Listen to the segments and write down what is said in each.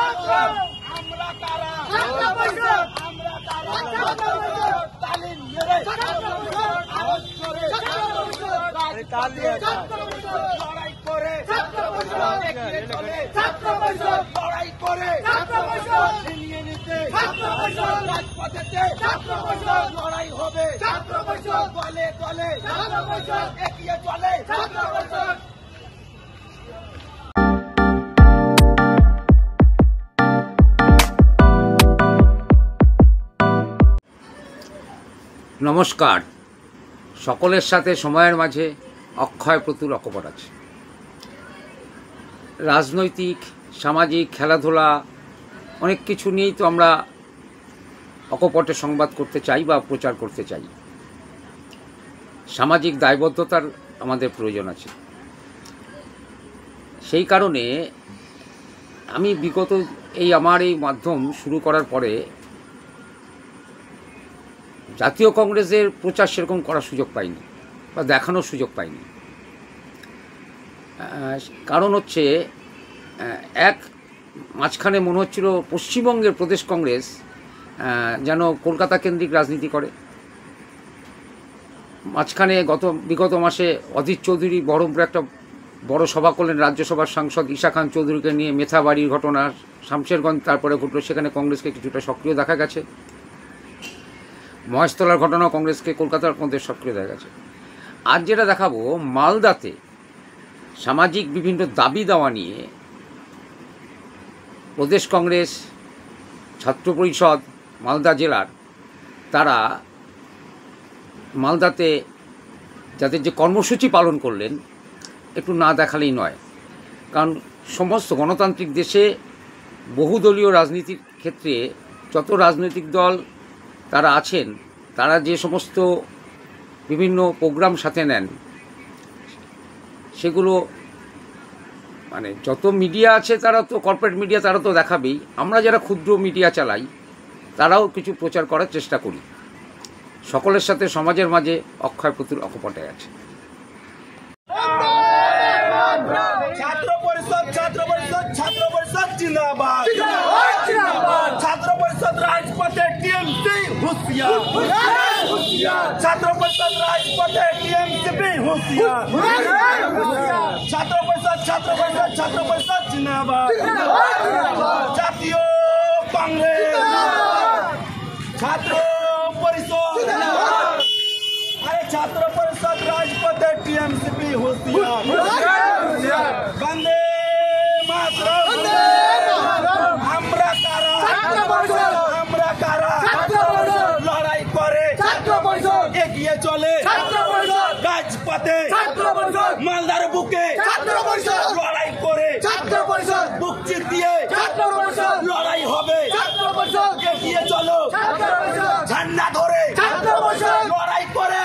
আমরা কারা আমরা কারা তালিম মেরে আওয়াজ করে লড়াই করে এগিয়ে চলে লড়াই করে ছিনিয়ে নিতে রাজপথেতে লড়াই হবে দলে দলে এগিয়ে চলে। নমস্কার, সকলের সাথে সময়ের মাঝে অক্ষয় প্রতুল অকপট আছে। রাজনৈতিক, সামাজিক, খেলাধুলা অনেক কিছু নিয়েই তো আমরা অকপটে সংবাদ করতে চাই বা প্রচার করতে চাই। সামাজিক দায়বদ্ধতার আমাদের প্রয়োজন আছে। সেই কারণে আমি বিগত আমার এই মাধ্যম শুরু করার পরে জাতীয় কংগ্রেসের প্রচার সেরকম করার সুযোগ পাইনি বা দেখানোর সুযোগ পাইনি। কারণ হচ্ছে, এক মাঝখানে মনে হচ্ছিল পশ্চিমবঙ্গের প্রদেশ কংগ্রেস যেন কলকাতা কেন্দ্রিক রাজনীতি করে। মাঝখানে বিগত মাসে অধীর চৌধুরী বহরমপুরে একটা বড় সভা করলেন, রাজ্যসভার সাংসদ ঈশা খান চৌধুরীকে নিয়ে। মেথাবাড়ির ঘটনা, শামশেরগঞ্জ তারপরে ঘটলো, সেখানে কংগ্রেসকে কিছুটা সক্রিয় দেখা গেছে। মহেশতলার ঘটনাও কংগ্রেসকে কলকাতার মধ্যে সক্রিয় দেখা গেছে। আজ যেটা দেখাবো, মালদাতে সামাজিক বিভিন্ন দাবি দাওয়া নিয়ে প্রদেশ কংগ্রেস, ছাত্র পরিষদ মালদা জেলার, তারা মালদাতে যাদের যে কর্মসূচি পালন করলেন, একটু না দেখালেই নয়। কারণ সমস্ত গণতান্ত্রিক দেশে বহুদলীয় রাজনীতির ক্ষেত্রে যত রাজনৈতিক দল তারা আছেন, তারা যে সমস্ত বিভিন্ন প্রোগ্রাম সাথে নেন, সেগুলো মানে যত মিডিয়া আছে, তারা তো কর্পোরেট মিডিয়া, তারা তো দেখাবেই। আমরা যারা ক্ষুদ্র মিডিয়া চালাই, তারাও কিছু প্রচার করার চেষ্টা করি। সকলের সাথে সমাজের মাঝে অক্ষয় প্রতুল অকপটে আছে। ছাত্র পরিষদ জিন্দাবাদ, ছাত্র পরিষদ রাজপথে টিএমসি হুঁশিয়ার, ছাত্র পরিষদ রাজপথে টিএমসি হুঁশিয়ার, ছাত্র পরিষদ জিন্দাবাদ, জাতীয় কংগ্রেস, ছাত্র পরিষদ, আরে ছাত্র পরিষদ রাজপথে টিএমসি হুঁশিয়ার, বন্দে মাতরম, আমরা কারা লড়াই করে এগিয়ে চলে রাজপথে, মালদার বুকে লড়াই করে বুক চিতিয়ে লড়াই হবে, এগিয়ে চলো ঝান্ডা ধরে লড়াই করে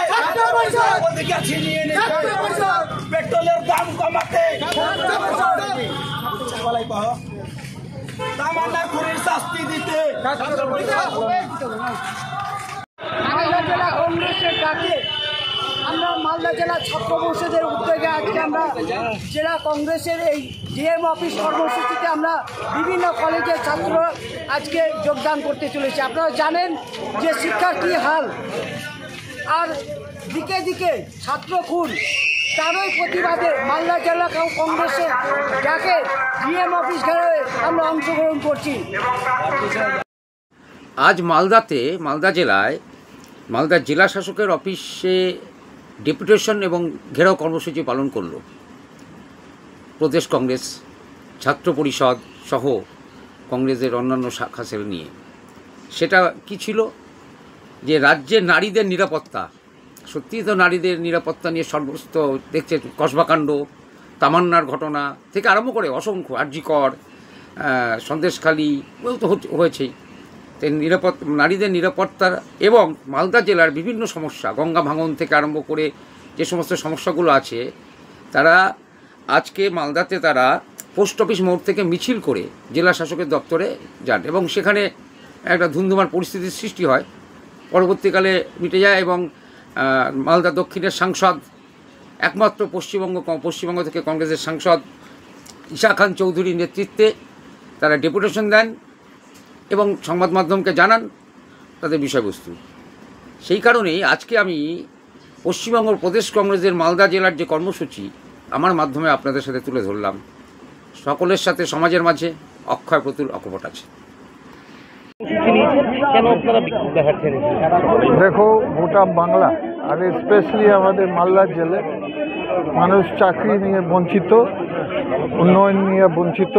অধিকার ছিনিয়ে নিতে, পেট্রোলের দাম কমাতে, তামান্না খুনির শাস্তি দিতে। মালদা জেলা কংগ্রেসের ডাকে আমরা মালদা জেলা ছাত্র পরিষদের উদ্যোগে আজকে আমরা জেলা কংগ্রেসের এই ডিএম অফিস কর্মসূচিতে আমরা বিভিন্ন কলেজের ছাত্র আজকে যোগদান করতে চলেছি। আপনারা জানেন যে শিক্ষার কী হাল, আর দিকে দিকে ছাত্র খুন, তারই প্রতিবাদে মালদা জেলা কংগ্রেসের ডাকে ডিএম অফিস ঘেরাওয়ে আমরা অংশগ্রহণ করছি। আজ মালদা জেলায় মালদা জেলা শাসকের অফিসে ডেপুটেশন এবং ঘেরাও কর্মসূচি পালন করল প্রদেশ কংগ্রেস, ছাত্র পরিষদ সহ কংগ্রেসের অন্যান্য শাখা সেল নিয়ে। সেটা কি ছিল, যে রাজ্যের নারীদের নিরাপত্তা, সত্যিই তো নারীদের নিরাপত্তা নিয়ে সমস্ত দেখছে, কসবাকাণ্ড, তামান্নার ঘটনা থেকে আরম্ভ করে অসংখ্য, আরজিকর, সন্দেশখালী তো হয়েছেই। নারীদের নিরাপত্তা এবং মালদা জেলার বিভিন্ন সমস্যা, গঙ্গা ভাঙন থেকে আরম্ভ করে যে সমস্ত সমস্যাগুলো আছে, তারা আজকে মালদাতে তারা পোস্ট অফিস মোড় থেকে মিছিল করে জেলা শাসকের দপ্তরে যান এবং সেখানে একটা ধুমধুমার পরিস্থিতির সৃষ্টি হয়। পরবর্তীকালে মিটে যায় এবং মালদা দক্ষিণের সাংসদ, একমাত্র পশ্চিমবঙ্গ থেকে কংগ্রেসের সাংসদ ঈশা খান চৌধুরীর নেতৃত্বে তারা ডেপুটেশন দেন এবং সংবাদ মাধ্যমকে জানান তাদের বিষয়বস্তু। সেই কারণেই আজকে আমি পশ্চিমবঙ্গ প্রদেশ কংগ্রেসের মালদা জেলার যে কর্মসূচি আমার মাধ্যমে আপনাদের সাথে তুলে ধরলাম। সকলের সাথে সমাজের মাঝে অক্ষয় প্রতুল অকপট আছে। দেখো, গোটা বাংলা আর স্পেশালি আমাদের মালদা জেলায় মানুষ চাকরি নিয়ে বঞ্চিত, উন্নয়ন নিয়ে বঞ্চিত,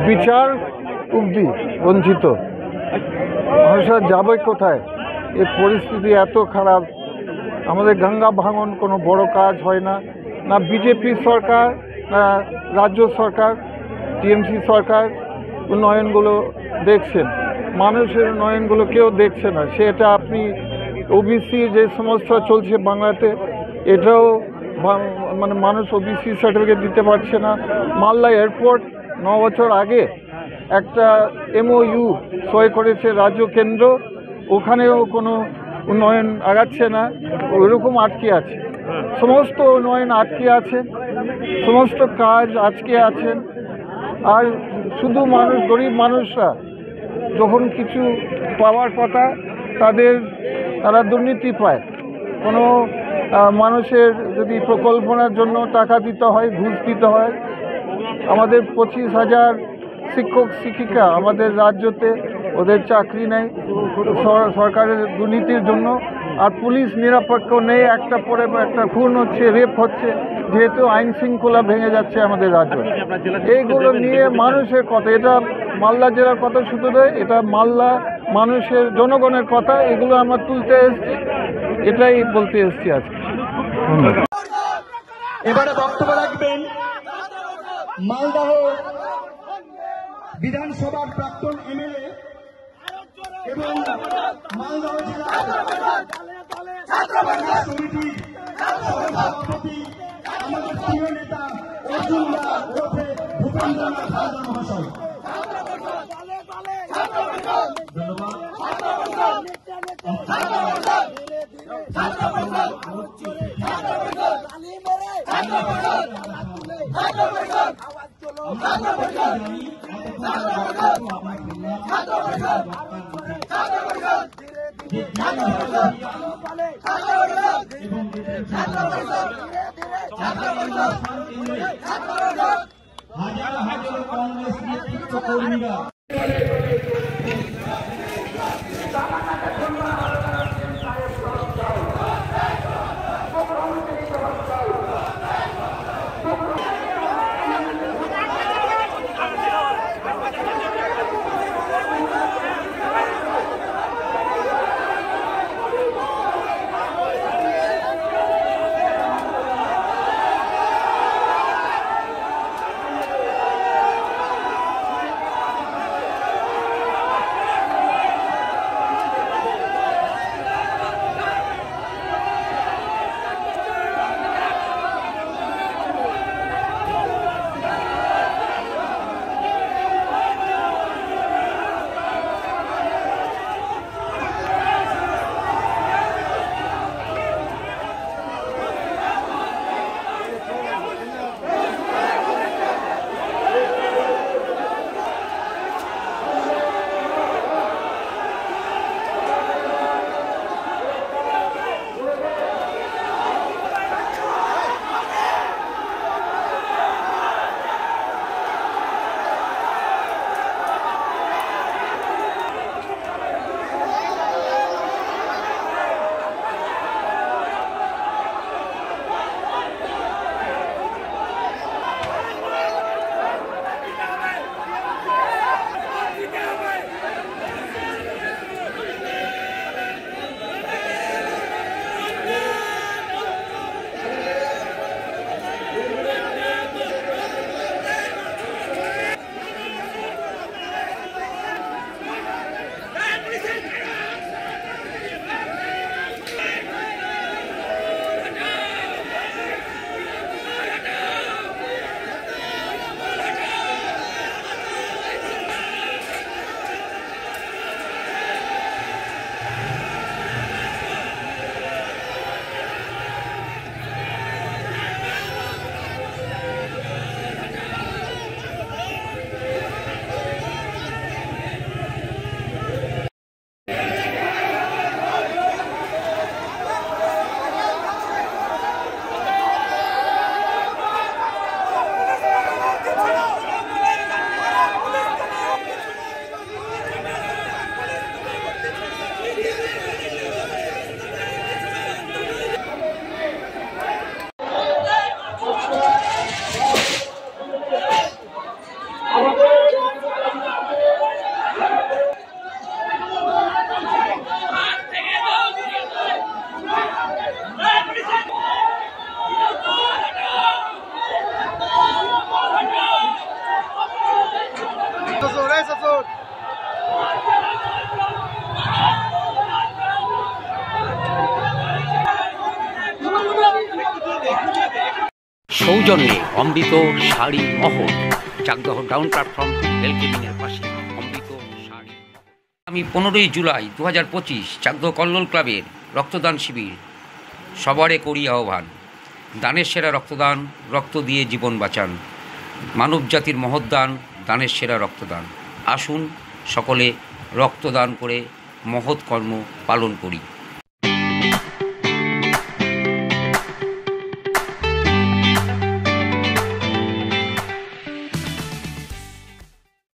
বিচার অবধি বঞ্চিত। মানুষরা যাবে কোথায়? এই পরিস্থিতি এত খারাপ। আমাদের গঙ্গা ভাঙন কোনো বড় কাজ হয় না, না বিজেপি সরকার না রাজ্য সরকার, টিএমসি সরকার উন্নয়নগুলো দেখছেন, মানুষের উন্নয়নগুলো কেউ দেখছে না। সেটা আপনি ওবিসি যে সমস্যা চলছে বাংলাতে, এটাও মানে মানুষ ওবিসি সার্টিফিকেট দিতে পারছে না। মালদা এয়ারপোর্ট 9 বছর আগে একটা MOU সই করেছে রাজ্য কেন্দ্র, ওখানেও কোনো উন্নয়ন আগাচ্ছে না, ওইরকম আটকে আছে। সমস্ত উন্নয়ন আটকে আছে, সমস্ত কাজ আটকে আছেন। আর শুধু মানুষ, গরিব মানুষরা যখন কিছু পাওয়ার কথা তারা দুর্নীতি পায়। কোনো মানুষের যদি প্রকল্পনার জন্য টাকা দিতে হয়, ঘুষ দিতে হয়। আমাদের 25,000 শিক্ষক শিক্ষিকা আমাদের রাজ্যতে, ওদের চাকরি নেই সরকারের দুর্নীতির জন্য। আর পুলিশ নিরপেক্ষ নেই, একটা পরে একটা খুন হচ্ছে, রেপ হচ্ছে, যেহেতু আইন শৃঙ্খলা ভেঙে যাচ্ছে আমাদের রাজ্য। এইগুলো নিয়ে মানুষের কথা, এটা মালদা জেলার কথা শুধু নয়, এটা মালদা মানুষের জনগণের কথা। এগুলো আমরা তুলতে এসেছি, এটাই বলতে এসেছি আজকে। এবারে বক্তব্য রাখবেন মালদহ বিধানসভার প্রাক্তন MLA এবং মালদহ জেলা সমিতির সভাপতি আমাদের প্রিয় নেতা অর্জুন দা ওরফে ভূপেন্দ্রনাথ হালদার মহাশয়। হাজার হাজার কংগ্রেস নেতৃত্ব কর্মীরা সৌজন্যে অমৃত শাড়ি মহল, চাকদহ ডাউন প্ল্যাটফর্ম বেলকেমিনের পাশে অমৃত শাড়ি। আমি 15ই জুলাই 2025 চাকদহ কল্লোল ক্লাবের রক্তদান শিবির। সবারে করি আহ্বান, দানের সেরা রক্তদান, রক্ত দিয়ে জীবন বাঁচান। মানব জাতির মহৎ দান, দানের সেরা রক্তদান। আসুন সকলে রক্তদান করে মহৎ কর্ম পালন করি।